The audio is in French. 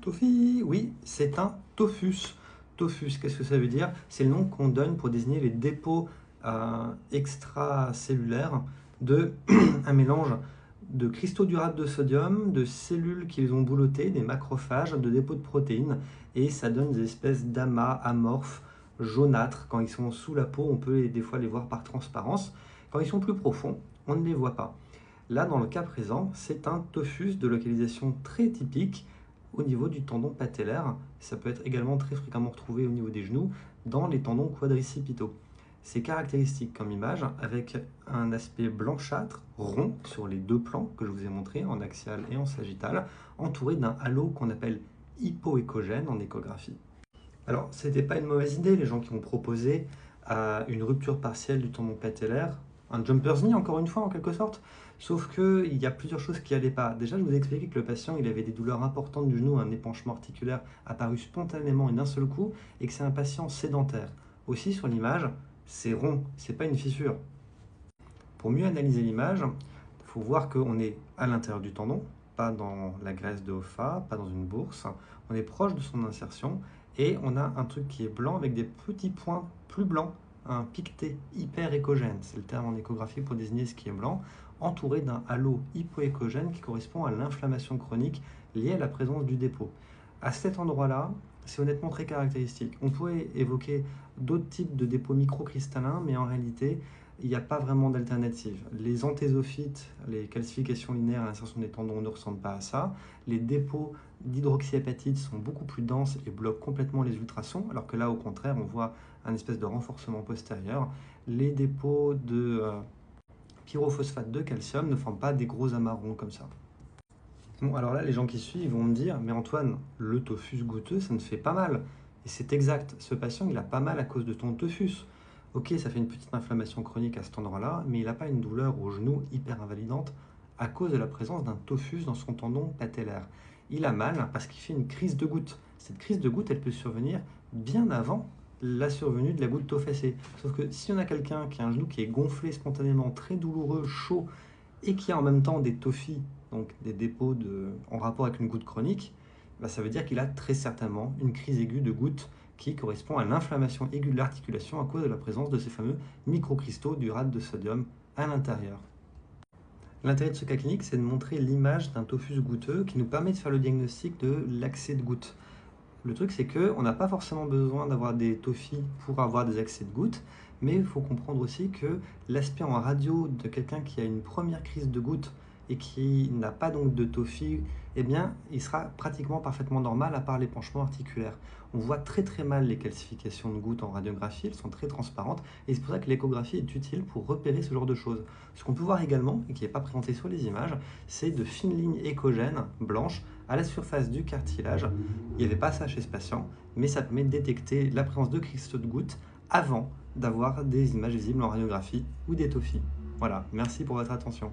Tofi, oui, c'est un tophus. Tophus, qu'est-ce que ça veut dire? C'est le nom qu'on donne pour désigner les dépôts extracellulaires de un mélange de cristaux durables de sodium, de cellules qu'ils ont boulottées, des macrophages, de dépôts de protéines, et ça donne des espèces d'amas amorphes, jaunâtres. Quand ils sont sous la peau, on peut des fois les voir par transparence. Quand ils sont plus profonds, on ne les voit pas. Là, dans le cas présent, c'est un tophus de localisation très typique au niveau du tendon patellaire. Ça peut être également très fréquemment retrouvé au niveau des genoux, dans les tendons quadricipitaux. C'est caractéristique comme image, avec un aspect blanchâtre, rond, sur les deux plans que je vous ai montré, en axial et en sagittal, entouré d'un halo qu'on appelle hypoécogène en échographie. Alors, c'était pas une mauvaise idée, les gens qui ont proposé une rupture partielle du tendon patellaire, un jumper's knee encore une fois en quelque sorte, sauf qu'il y a plusieurs choses qui n'allaient pas. Déjà, je vous ai expliqué que le patient il avait des douleurs importantes du genou, un épanchement articulaire apparu spontanément et d'un seul coup, et que c'est un patient sédentaire. Aussi sur l'image, c'est rond, c'est pas une fissure. Pour mieux analyser l'image, il faut voir qu'on est à l'intérieur du tendon, pas dans la graisse de Hoffa, pas dans une bourse. On est proche de son insertion et on a un truc qui est blanc avec des petits points plus blancs, un piqueté hyper-échogène, c'est le terme en échographie pour désigner ce qui est blanc, entouré d'un halo hypoéchogène qui correspond à l'inflammation chronique liée à la présence du dépôt. À cet endroit-là, c'est honnêtement très caractéristique. On pourrait évoquer d'autres types de dépôts microcristallins, mais en réalité, il n'y a pas vraiment d'alternative. Les anthésophytes, les calcifications linéaires à l'insertion des tendons ne ressemblent pas à ça. Les dépôts d'hydroxyapatite sont beaucoup plus denses et bloquent complètement les ultrasons, alors que là, au contraire, on voit un espèce de renforcement postérieur. Les dépôts de pyrophosphate de calcium ne forment pas des gros amas ronds comme ça. Bon, alors là, les gens qui suivent vont me dire, mais Antoine, le tophus goutteux, ça ne fait pas mal. Et c'est exact, ce patient, il a pas mal à cause de ton tophus. Ok, ça fait une petite inflammation chronique à cet endroit-là, mais il n'a pas une douleur au genou hyper invalidante à cause de la présence d'un tophus dans son tendon patellaire. Il a mal parce qu'il fait une crise de goutte. Cette crise de goutte, elle peut survenir bien avant la survenue de la goutte tophacée. Sauf que si on a quelqu'un qui a un genou qui est gonflé spontanément, très douloureux, chaud, et qui a en même temps des tophies, donc des dépôts en rapport avec une goutte chronique, bah ça veut dire qu'il a très certainement une crise aiguë de goutte qui correspond à l'inflammation aiguë de l'articulation à cause de la présence de ces fameux microcristaux d'urate de sodium à l'intérieur. L'intérêt de ce cas clinique, c'est de montrer l'image d'un tophus goutteux qui nous permet de faire le diagnostic de l'accès de goutte. Le truc, c'est qu'on n'a pas forcément besoin d'avoir des tophies pour avoir des accès de goutte, mais il faut comprendre aussi que l'aspect en radio de quelqu'un qui a une première crise de goutte et qui n'a pas donc de tophie, eh bien, il sera pratiquement parfaitement normal à part l'épanchement articulaire. On voit très très mal les calcifications de gouttes en radiographie, elles sont très transparentes, et c'est pour ça que l'échographie est utile pour repérer ce genre de choses. Ce qu'on peut voir également, et qui n'est pas présenté sur les images, c'est de fines lignes échogènes blanches à la surface du cartilage. Il n'y avait pas ça chez ce patient, mais ça permet de détecter la présence de cristaux de gouttes avant d'avoir des images visibles en radiographie ou des tophies. Voilà, merci pour votre attention.